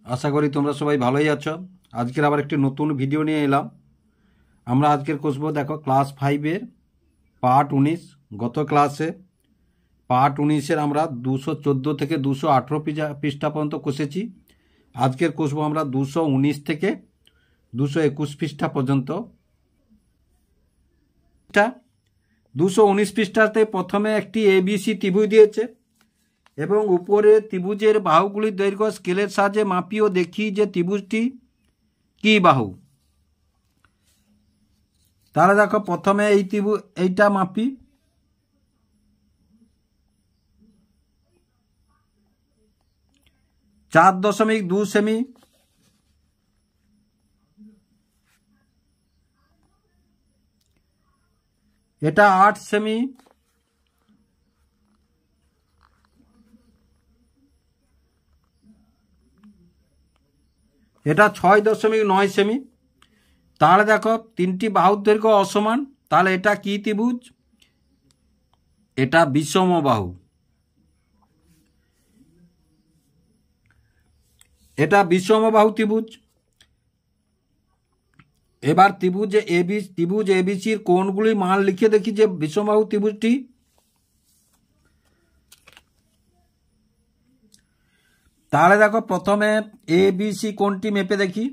আশা করি তোমরা সবাই ভালোই আছো। আজকের আবার একটি নতুন ভিডিও নিয়ে এলাম। আমরা আজকের কষবো দেখো ক্লাস 5-এর পার্ট 19। গত ক্লাসে পার্ট 19-এর আমরা 214 থেকে 218 পৃষ্ঠা পর্যন্ত কষেছি। আজকের কষবো আমরা 219 থেকে 221 পৃষ্ঠা পর্যন্ত। 219 পৃষ্ঠাতে প্রথমে একটি ABC ত্রিভুজ দিয়েছে এবং উপরে ত্রিভুজের বাহুগুলির দৈর্ঘ্য স্কেলের সাহায্যে মাপি ও দেখি যে ত্রিভুজটি কি বাহু। তাহলে দেখো প্রথমে এই ত্রিভুজ এইটা মাপি। চার 4.2 সেমি। এটা 8 সেমি। এটা 6.9 সেমি। তাহলে দেখো তিনটি বাহুর দৈর্ঘ্য অসমান, তাহলে এটা কি ত্রিভুজ? এটা বিষমবাহু। এটা বিষমবাহু ত্রিভুজ। এবার ত্রিভুজ এবিসির কোণগুলির মান লিখে দেখি যে বিষমবাহু ত্রিভুজটি। তাহলে দেখো প্রথমে ABC কোণটি মেপে দেখি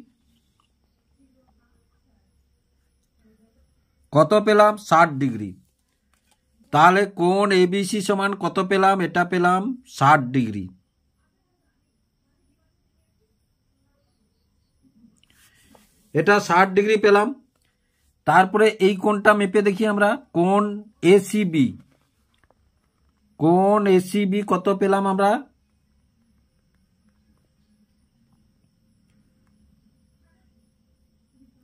কত পেলাম, 60 ডিগ্রি। তাহলে কোণ ABC সমান কত পেলাম? এটা পেলাম 60 ডিগ্রি। এটা 60 ডিগ্রি পেলাম। তারপরে এই কোণটা মেপে দেখি আমরা, কোণ ACB। কোণ ACB কত পেলাম আমরা?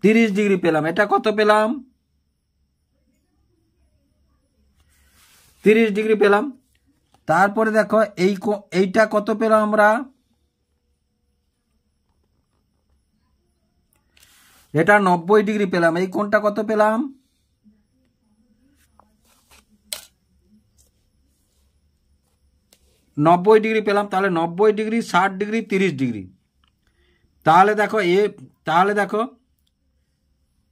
30 ডিগ্রি পেলাম। এটা কত পেলাম? 30 ডিগ্রি পেলাম। তারপরে দেখো এইটা কত পেলাম আমরা? এটা 90 ডিগ্রি পেলাম। এই কোণটা কত পেলাম? 90 ডিগ্রি পেলাম। তাহলে 90 ডিগ্রি, 60 ডিগ্রি, 30 ডিগ্রি। তাহলে দেখো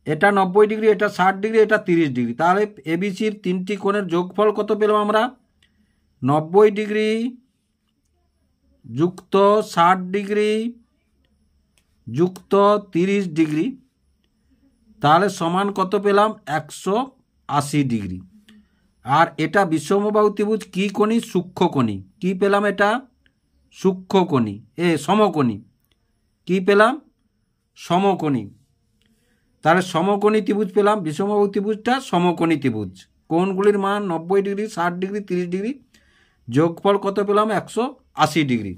এটা 90 ডিগ্রি, এটা 60 ডিগ্রি, এটা 30 ডিগ্রি। তাহলে এবিসির তিনটি কোণের যোগফল কত পেলাম আমরা? 90 ডিগ্রি যুক্ত 60 ডিগ্রি যুক্ত 30 ডিগ্রি। তাহলে সমান কত পেলাম? 180 ডিগ্রি। আর এটা বিষমবাহু ত্রিভুজ কি কোণী? সূক্ষ্মকোণী। কি পেলাম? এটা সূক্ষ্মকোণী, সমকোণী। কি পেলাম? সমকোণী। তাহলে সমকোণী ত্রিভুজ পেলাম। বিষমবাহু ত্রিভুজটা সমকোণী ত্রিভুজ। কোণগুলির মান 90 ডিগ্রি, 60 ডিগ্রি, 30 ডিগ্রি। যোগফল কত পেলাম? 180 ডিগ্রি।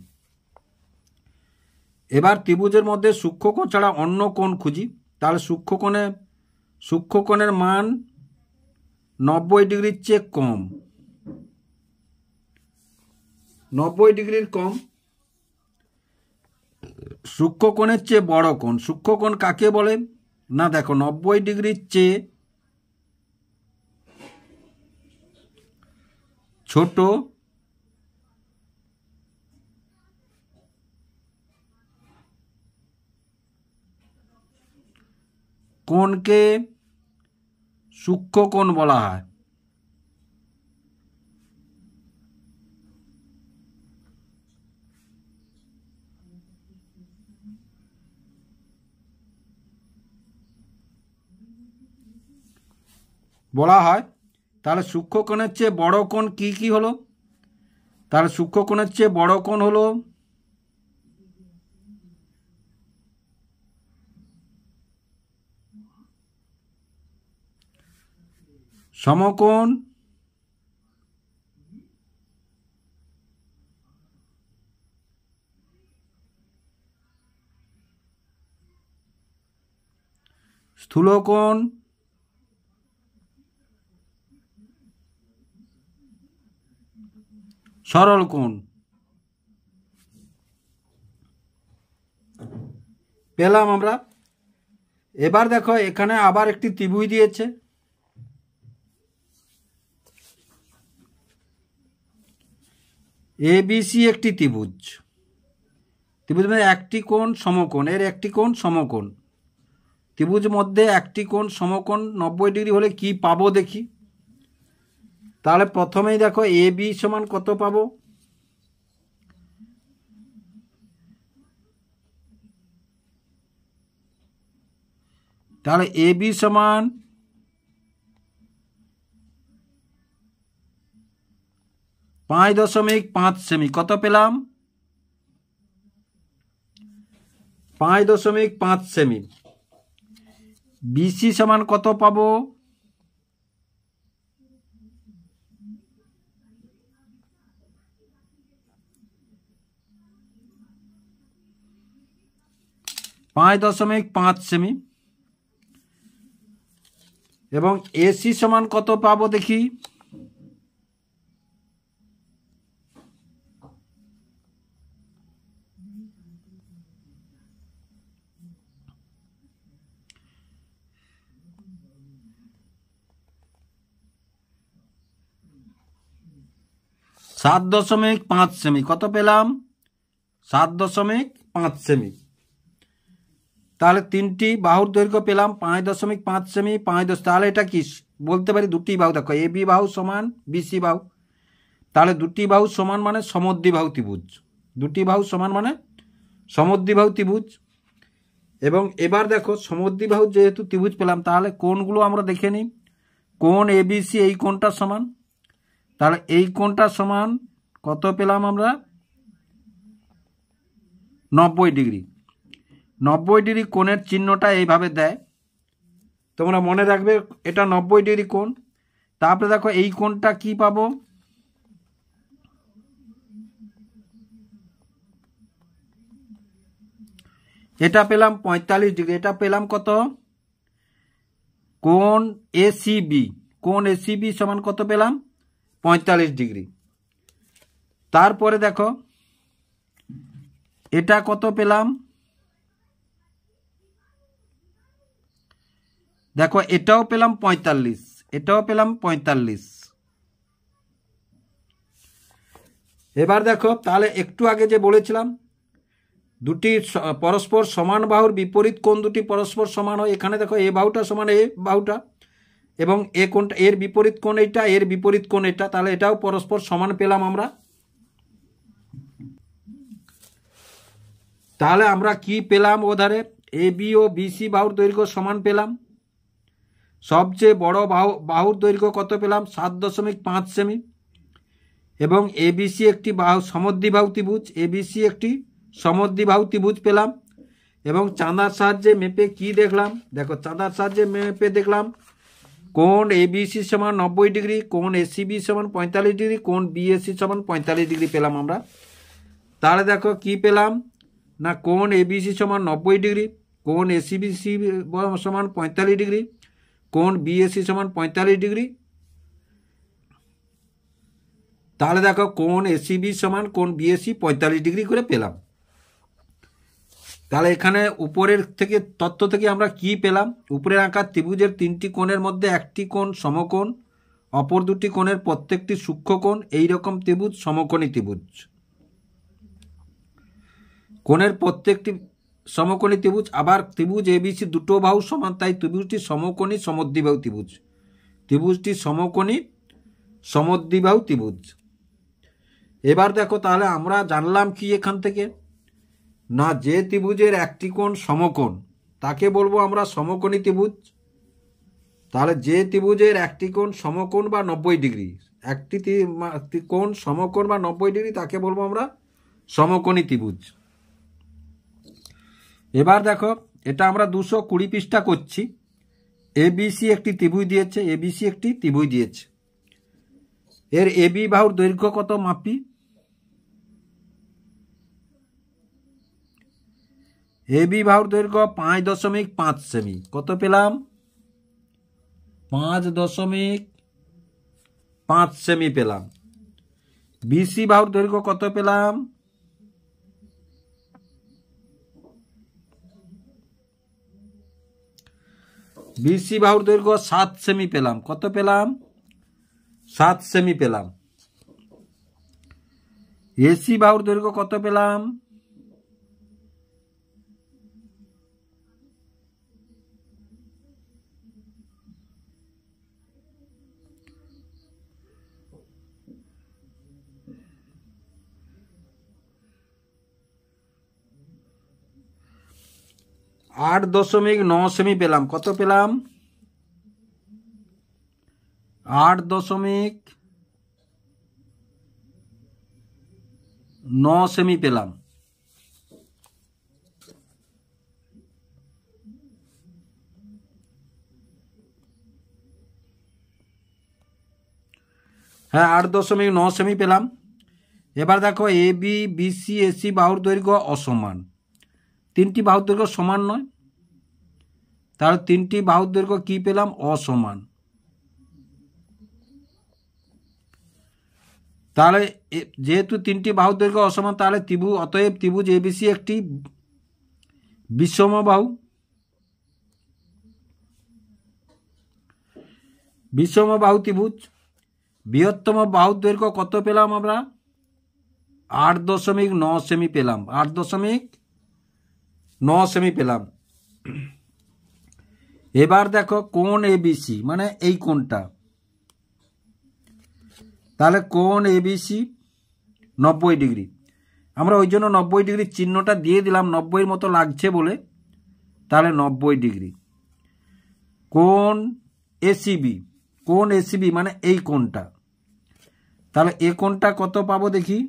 এবার ত্রিভুজের মধ্যে সূক্ষ্মকোণ ছাড়া অন্য কোণ খুঁজি। তাহলে সূক্ষ্মকোণের মান 90 ডিগ্রির চেয়ে কম। 90 ডিগ্রির কম। সূক্ষ্মকোণের চেয়ে বড় কোণ। সূক্ষ্মকোণ কাকে বলে? না দেখো 90 ডিগ্রির চেয়ে ছোট কোণকে সূক্ষ্মকোণ বলা হয়। তাহলে সূক্ষ্মকোণের চেয়ে বড় কোণ কি কি হলো? তাহলে সূক্ষ্মকোণের চেয়ে বড় কোণ হলো সমকোণ, স্থূলকোণ, সরল কোণ পেলাম আমরা। এবার দেখো এখানে আবার একটি ত্রিভুজ দিয়েছে। ABC একটি ত্রিভুজ। ত্রিভুজ মধ্যে একটি কোণ সমকোণ, এর একটি কোণ সমকোণ। ত্রিভুজ মধ্যে একটি কোণ সমকোণ 90 ডিগ্রি হলে কি পাবো দেখি। তাহলে প্রথমেই দেখো এ বি সমান কত পাবো, তাহলে এ বি সমান 5.5 সেমি। কত পেলাম? 5.5 সেমি। বিসি সমান কত পাবো? ,5 সেমি। এবং এসি সমান কত পাবো দেখি। ,7.5 সেমি। কত পেলাম? 7.5 সেমি। তাহলে তিনটি বাহুর দৈর্ঘ্য পেলাম 5.5 সেমি, 5. তাহলে এটা কি বলতে পারি? দুটি বাহু, দেখো এ বি বাহু সমান বিসি বাহু। তাহলে দুটি বাহু সমান মানে সমদ্বিবাহু ত্রিভুজ। দুটি বাহু সমান মানে সমদ্বিবাহু ত্রিভুজ। এবং এবার দেখো সমদ্বিবাহু যেহেতু ত্রিভুজ পেলাম, তাহলে কোণগুলো আমরা দেখে নিই। কোণ এ বি সি, এই কোণটা সমান, তাহলে এই কোণটা সমান কত পেলাম আমরা? 90 ডিগ্রি। 90 ডিগ্রি কোণের চিহ্নটা এইভাবে দেয়, তোমরা মনে রাখবে এটা 90 ডিগ্রি কোণ। তারপরে দেখো এই কোণটা কি পাবো? এটা পেলাম 45 ডিগ্রি। এটা পেলাম কত? কোণ এসিবি, কোণ এসিবি সমান কত পেলাম? 45 ডিগ্রি। তারপরে দেখো এটা কত পেলাম? দেখো এটাও পেলাম 45, এটাও পেলাম 45। এবার দেখো তাহলে একটু আগে যে বলেছিলাম দুটি পরস্পর সমান বাহুর বিপরীত কোণ দুটি পরস্পর সমান হয়। এখানে দেখো এ বাহুটা সমান এ বাহুটা, এবং এ কোণটা, এর বিপরীত কোণ এইটা, এর বিপরীত কোণ এটা, তাহলে এটাও পরস্পর সমান পেলাম আমরা। তাহলে আমরা কি পেলাম? ওধারে এ বি ও বিসি বাহুর দৈর্ঘ্য সমান পেলাম। সবচেয়ে বড় বাহুর দৈর্ঘ্য কত পেলাম? 7.5 সেমি। এবং এবিসি একটি বাহু সমদ্বিবাহু ত্রিভুজ, এবিসি একটি সমদ্বিবাহু ত্রিভুজ পেলাম। এবং চাঁদার সাহায্যে মেপে কি দেখলাম? দেখো চাঁদার সাহায্যে মেপে দেখলাম কোণ এবিসি সমান 90 ডিগ্রি, কোণ এসিবি সমান 45 ডিগ্রি, কোণ বিএসি সমান 45 ডিগ্রি পেলাম আমরা। তাহলে দেখো কি পেলাম না, কোণ এবিসি সমান 90 ডিগ্রি, কোণ এসিবিসি সমান 45 ডিগ্রি, কোণ বিএসি সমান 45 ডিগ্রি। তাহলে দেখো কোণ এসিবি সমান কোণ বিএসি 45 ডিগ্রি করে পেলাম। তাহলে এখানে উপরের থেকে তথ্য থেকে আমরা কি পেলাম? উপরের আঁকা ত্রিভুজের তিনটি কোণের মধ্যে একটি কোণ সমকোণ, অপর দুটি কোণের প্রত্যেকটি সূক্ষ্মকোণ। এইরকম ত্রিভুজ সমকোণী ত্রিভুজ। কোণের প্রত্যেকটি সমকোণী ত্রিভুজ। আবার ত্রিভুজ এবিসি দুটো বাহু সমান, তাই ত্রিভুজটি সমকোণী সমদ্বিবাহু ত্রিভুজ। ত্রিভুজটি সমকোণী সমদ্বিবাহু ত্রিভুজ। এবার দেখো তাহলে আমরা জানলাম কি এখান থেকে না, যে ত্রিভুজের একটি কোণ সমকোণ তাকে বলবো আমরা সমকোণী ত্রিভুজ। তাহলে যে ত্রিভুজের একটি কোণ সমকোণ বা 90 ডিগ্রি, একটি কোণ সমকোণ বা 90 ডিগ্রি, তাকে বলবো আমরা সমকোণী ত্রিভুজ। এবার দেখো এটা আমরা 220 পৃষ্ঠা করছি। এবিসি একটি ত্রিভুজ দিয়েছে, এবিসি একটি ত্রিভুজ দিয়েছে। এর এবি বাহুর দৈর্ঘ্য কত মাপি? এবি বাহুর দৈর্ঘ্য 5.5 সেমি। কত পেলাম? 5.5 সেমি পেলাম। বিসি বাহুর দৈর্ঘ্য কত পেলাম? বিসি বাহুর দৈর্ঘ্য 7 সেমি পেলাম। কত পেলাম? 7 সেমি পেলাম। এসি বাহুর দৈর্ঘ্য কত পেলাম? 8.9 সেমি পেলাম। কত পেলাম? 8.9 সেমি পেলাম। হ্যাঁ, 8.9 সেমি পেলাম। এবার দেখো এ বি বিসি এসি বাহুর দৈর্ঘ্য অসমান। তিনটি বাহুর দৈর্ঘ্য সমান নয়, তাহলে তিনটি বাহুর দৈর্ঘ্য কি পেলাম? অসমান। তাহলে যেহেতু তিনটি বাহুর দৈর্ঘ্য অসমান, তাহলে অতএব ত্রিভুজ এবিসি একটি বিষমবাহু। বিষমবাহু ত্রিভুজ। বৃহত্তম বাহুর দৈর্ঘ্য কত পেলাম আমরা? 8.9 সেমি পেলাম। 8.9 সেমি পেলাম। এবার দেখো কোণ এবিসি, মানে এই কোণটা, তাহলে কোণ এবিসি 90 ডিগ্রি। আমরা ওই জন্য 90 ডিগ্রি চিহ্নটা দিয়ে দিলাম, 90-এর মতো লাগছে বলে, তাহলে 90 ডিগ্রি। কোণ এসিবি, কোণ এসিবি মানে এই কোণটা, তাহলে এ কোণটা কত পাবো দেখি?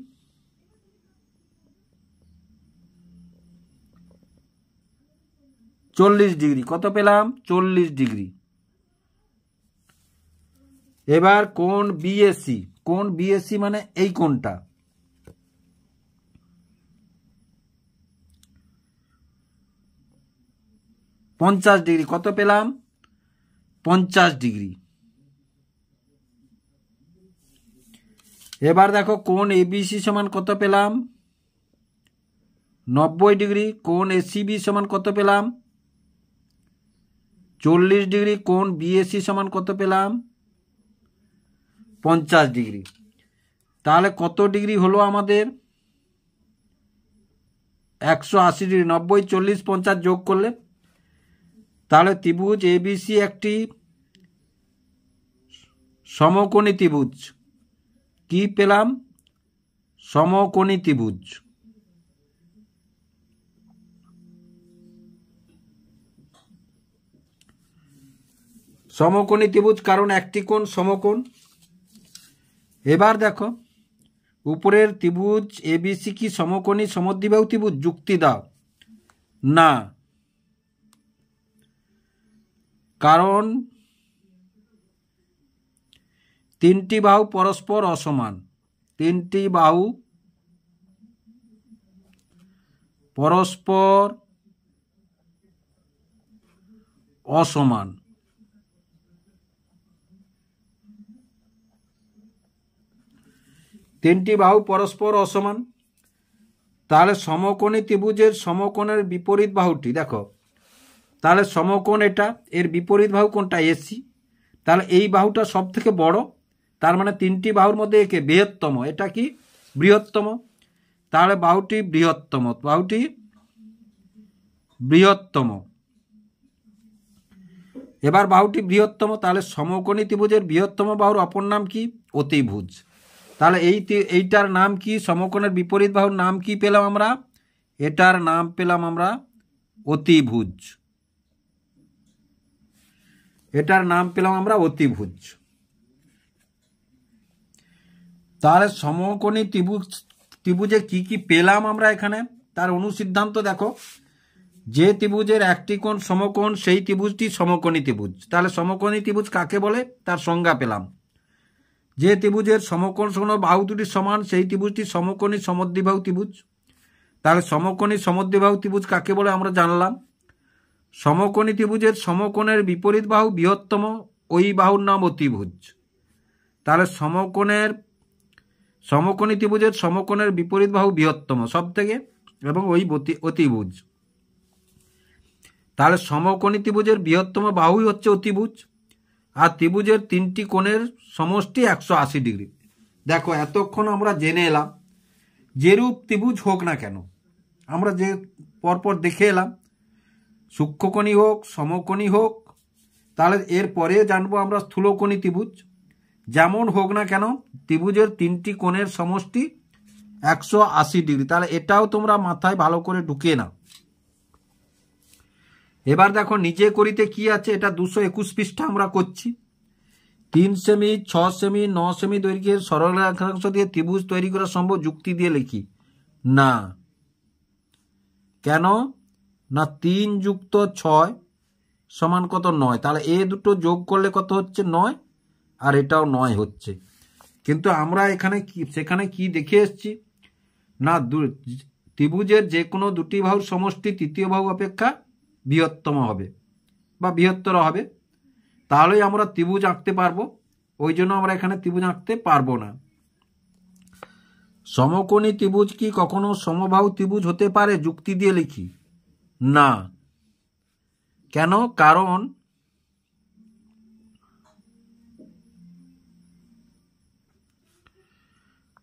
40 ডিগ্রি। কত পেলাম? 40 ডিগ্রি। এবার কোণ বিএসি, কোণ বিএসি মানে এই কোণটা, পঞ্চাশ ডিগ্রি। কত পেলাম? 50 ডিগ্রি। এবার দেখো কোণ এবিসি সমান কত পেলাম? 90 ডিগ্রি। কোণ এসিবি সমান কত পেলাম? 40 ডিগ্রি। কোণ বিএসি সমান কত পেলাম? 50 ডিগ্রি। তাহলে কত ডিগ্রি হলো আমাদের? 180 ডিগ্রি। 90, 40, 50 যোগ করলে, তাহলে ত্রিভুজ এবিসি একটি সমকোণী ত্রিভুজ। কি পেলাম? সমকোণী ত্রিভুজ। সমকোণী ত্রিভুজ কারণ একটি কোণ সমকোণ। এবার দেখো উপরের ত্রিভুজ এবিসি কি সমকোণী সমদ্বিবাহু ত্রিভুজ? যুক্তি দাও। না, কারণ তিনটি বাহু পরস্পর অসমান। তিনটি বাহু পরস্পর অসমান। তিনটি বাহু পরস্পর অসমান, তাহলে সমকোণী ত্রিভুজের সমকোণের বিপরীত বাহুটি দেখো, তাহলে সমকোণ এটা, এর বিপরীত বাহু কোনটা? এসি। তাহলে এই বাহুটা সব থেকে বড়, তার মানে তিনটি বাহুর মধ্যে একে বৃহত্তম। এটা কি? বৃহত্তম। তাহলে বাহুটি বৃহত্তম, বাহুটি বৃহত্তম। এবার বাহুটি বৃহত্তম, তাহলে সমকোণী ত্রিভুজের বৃহত্তম বাহুর অপর নাম কি? অতিভুজ। তাহলে এইটার নাম কি? সমকোণের বিপরীত বাহুর নাম কি পেলাম আমরা? এটার নাম পেলাম আমরা অতিভুজ। এটার নাম পেলাম আমরা অতিভুজ। তাহলে সমকোণী ত্রিভুজে কি কি পেলাম আমরা এখানে, তার অনুসিদ্ধান্ত দেখো। যে ত্রিভুজের একটি কোণ সমকোণ সেই ত্রিভুজটি সমকোণী ত্রিভুজ। তাহলে সমকোণী ত্রিভুজ কাকে বলে তার সংজ্ঞা পেলাম। যে ত্রিভুজের সমকোণ সম বাহু দুটি সমান সেই ত্রিভুজটি সমকোণী সমদ্বিবাহু ত্রিভুজ। তাহলে সমকোণী সমদ্বিবাহু ত্রিভুজ কাকে বলে আমরা জানলাম। সমকোণী ত্রিভুজের সমকোণের বিপরীত বাহু বৃহত্তম, ওই বাহুর নাম অতিভুজ। তাহলে সমকোণী ত্রিভুজের সমকোণের বিপরীত বাহু বৃহত্তম সব থেকে, এবং ওই অতিভুজ। তাহলে সমকোণী ত্রিভুজের বৃহত্তম বাহুই হচ্ছে অতিভুজ, আর ত্রিভুজের তিনটি কোণের সমষ্টি 180 ডিগ্রি। দেখো এতক্ষণ আমরা জেনে এলাম যেরূপ ত্রিভুজ হোক না কেন, আমরা যে পরপর দেখে এলাম, সূক্ষ্মকোণী হোক সমকোণী হোক, তাহলে এর পরে জানবো আমরা স্থূলকোণী ত্রিভুজ। যেমন হোক না কেন ত্রিভুজের তিনটি কোণের সমষ্টি 180 ডিগ্রি। তাহলে এটাও তোমরা মাথায় ভালো করে ঢুকিয়ে নাও। এবার দেখো নিচে করিতে কি আছে, এটা 221 পৃষ্ঠা আমরা করছি। 3 সেমি, 6 সেমি, 9 সেমি দৈর্ঘ্যের সরলরেখাংশ দিয়ে ত্রিভুজ তৈরি করা সম্ভব, যুক্তি দিয়ে লিখি। না, কেন না 3 যুক্ত 6 সমান কত 9, তাহলে এ দুটো যোগ করলে কত হচ্ছে 9, আর এটাও 9 হচ্ছে। কিন্তু আমরা এখানে সেখানে কি দেখে এসছি না ত্রিভুজের যে কোনো দুটি বাহুর সমষ্টি তৃতীয় বাহু অপেক্ষা বৃহত্তম হবে বা বৃহত্তর হবে, তাহলেই আমরা ত্রিভুজ আঁকতে পারবো। ওই জন্য আমরা এখানে ত্রিভুজ আঁকতে পারবো না। সমকোণী ত্রিভুজ কি কখনো সমবাহু ত্রিভুজ হতে পারে, যুক্তি দিয়ে লিখি। না, কেন, কারণ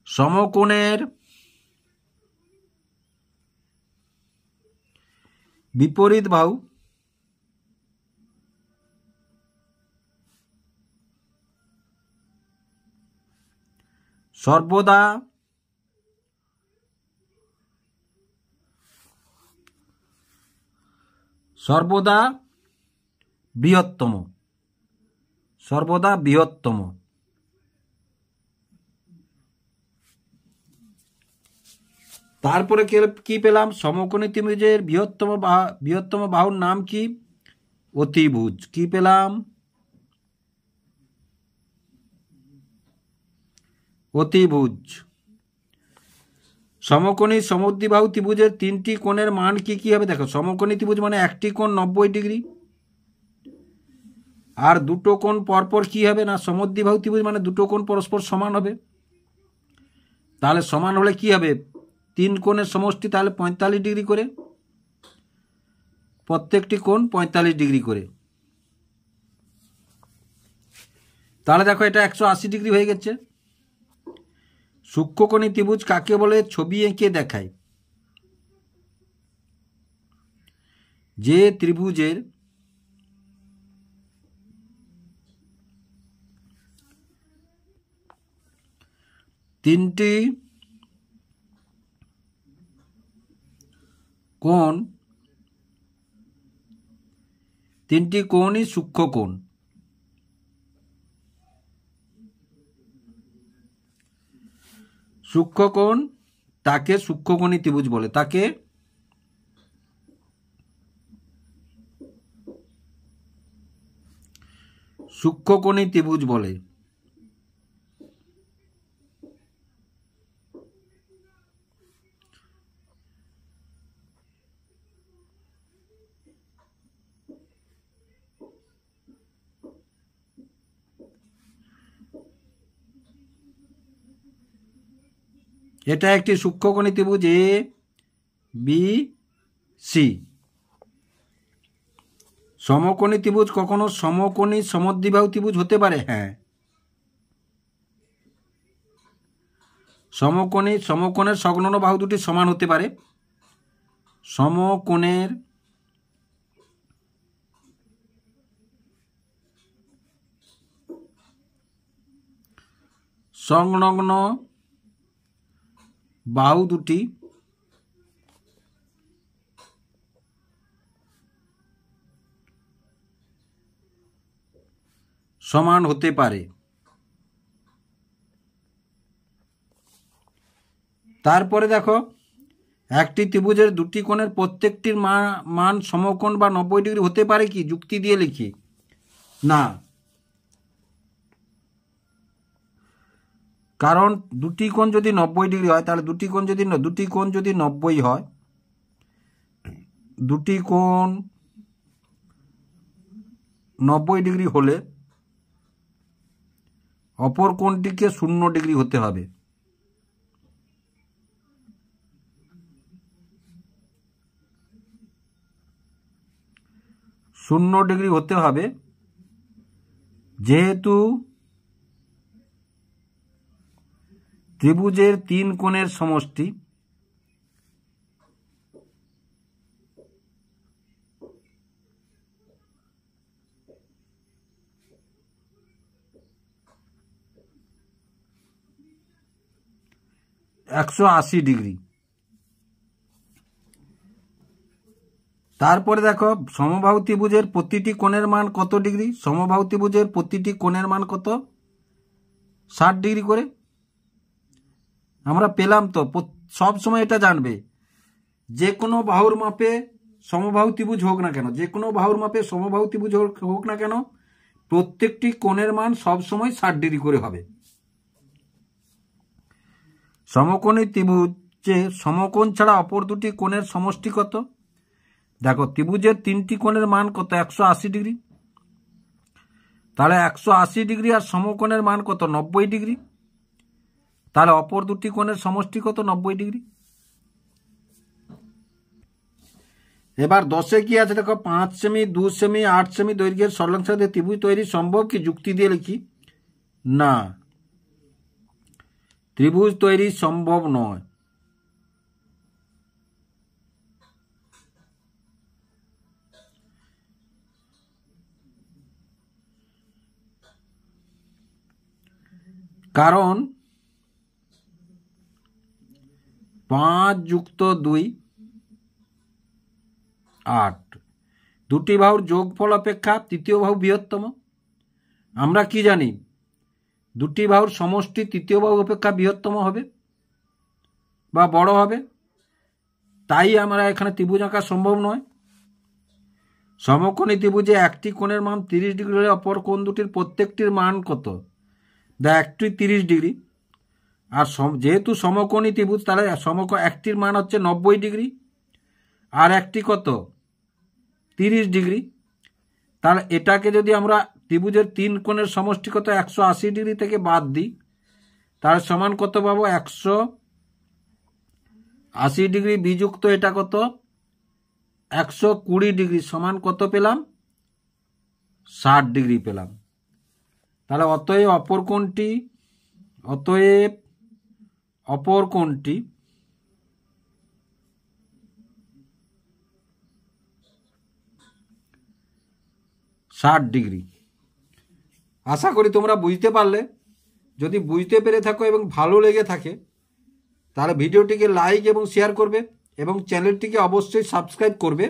সমকোণের বিপরীত বাহু সর্বদা বৃহত্তম, তারপরে কি পেলাম, সমকোণী ত্রিভুজের বৃহত্তম বাহুর নাম কি, অতিভুজ। কি পেলাম, অতিভুজ। সমকোণী সমদ্বিবাহু ত্রিভুজের 3টি কোণের মান কি কি হবে, দেখো সমকোণী ত্রিভুজ মানে একটি কোণ 90 ডিগ্রি, আর দুটো কোণ পরপর কি হবে না সমদ্বিবাহু ত্রিভুজ মানে দুটো কোণ পরস্পর সমান হবে। তাহলে সমান হলে কি হবে, 3 কোণের সমষ্টি, তাহলে 45 ডিগ্রি করে, প্রত্যেকটি কোণ 45 ডিগ্রি করে। তাহলে দেখো এটা 180 ডিগ্রি হয়ে গেছে। সূক্ষ্মকোণী ত্রিভুজ কাকে বলে, ছবি এঁকে দেখায়। যে ত্রিভুজের তিনটি কোণই সূক্ষ্মকোণ। সূক্ষ্মকোণ তাকে সূক্ষ্মকোণী ত্রিভুজ বলে, তাকে সূক্ষ্মকোণী ত্রিভুজ বলে। এটা একটি সূক্ষ্মকোণী ত্রিভুজ এ বি সি। সমকোণী ত্রিভুজ কখনো সমকোণী সমদ্বিবাহু ত্রিভুজ হতে পারে, হ্যাঁ। সমকোণের সংলগ্ন বাহু দুটি সমান হতে পারে। সমকোণের সংলগ্ন বাহু দুটি সমান হতে পারে। তারপরে দেখো একটি ত্রিভুজের দুটি কোণের প্রত্যেকটির মান সমকোণ বা 90 ডিগ্রি হতে পারে কি, যুক্তি দিয়ে লিখি। না, কারণ দুটি কোণ যদি 90 ডিগ্রি হয়, তাহলে দুটি কোণ যদি 90 হয়, দুটি কোণ 90 ডিগ্রি হলে অপর কোণটিকে 0 ডিগ্রি হতে হবে। শূন্য ডিগ্রি হতে হবে, যেহেতু ত্রিভুজের 3 কোণের সমষ্টি একশো 80 ডিগ্রি। তারপরে দেখো সমবাহু ত্রিভুজের প্রতিটি কোণের মান কত ডিগ্রি? সমবাহু ত্রিভুজের প্রতিটি কোণের মান কত? 60 ডিগ্রি করে আমরা পেলাম। তো সব সময় এটা জানবে, যে কোনো বাহুর মাপে সমবাহু ত্রিভুজ হোক না কেন, যে কোনো বাহুর মাপে সমবাহু ত্রিভুজ হোক না কেন, প্রত্যেকটি কোণের মান সব সময় 60 ডিগ্রি করে হবে। সমকোণী ত্রিভুজে সমকোণ ছাড়া অপর দুটি কোণের সমষ্টি কত? দেখো ত্রিভুজের তিনটি কোণের মান কত? 180 ডিগ্রি। তাহলে 180 ডিগ্রি আর সমকোণের মান কত? 90 ডিগ্রি। তাহলে অপর দুটি কোণের সমষ্টি কত? 90 ডিগ্রি। এবার 10-এ কি আছে দেখো, 5 সেমি, 2 সেমি, 8 সেমি দৈর্ঘ্যের সরলরেখা ত্রিভুজ তৈরি সম্ভব কি? যুক্তি দিয়ে লিখি, না, ত্রিভুজ তৈরি সম্ভব নয়। কারণ 5 যুক্ত 2 8, দুটি বাহুর যোগফল অপেক্ষা তৃতীয় বাহু বৃহত্তম। আমরা কি জানি? দুটি বাহুর সমষ্টি তৃতীয় বাহু অপেক্ষা বৃহত্তম হবে বা বড় হবে, তাই আমরা এখানে ত্রিভুজ আঁকা সম্ভব নয়। সমকোণী ত্রিভুজে একটি কোণের মান 30 ডিগ্রি হলে অপর কোণ দুটির প্রত্যেকটির মান কত? একটি 30 ডিগ্রি, আর যেহেতু সমকোণী ত্রিভুজ তাহলে একটির মান হচ্ছে 90 ডিগ্রি আর একটি কত? 30 ডিগ্রি। তাহলে এটাকে যদি আমরা ত্রিভুজের তিন কোণের সমষ্টি কত? 180 ডিগ্রি থেকে বাদ দিই, তার সমান কত পাবো? 180 ডিগ্রি বিযুক্ত এটা কত? 120 ডিগ্রি সমান কত পেলাম? 60 ডিগ্রি পেলাম। তাহলে অতএব অপর কোণটি 60 ডিগ্রি। আশা করি তোমরা বুঝতে পারলে। যদি বুঝতে পেরে থাকো এবং ভালো লেগে থাকে তাহলে ভিডিওটিকে লাইক এবং শেয়ার করবে এবং চ্যানেলটিকে অবশ্যই সাবস্ক্রাইব করবে।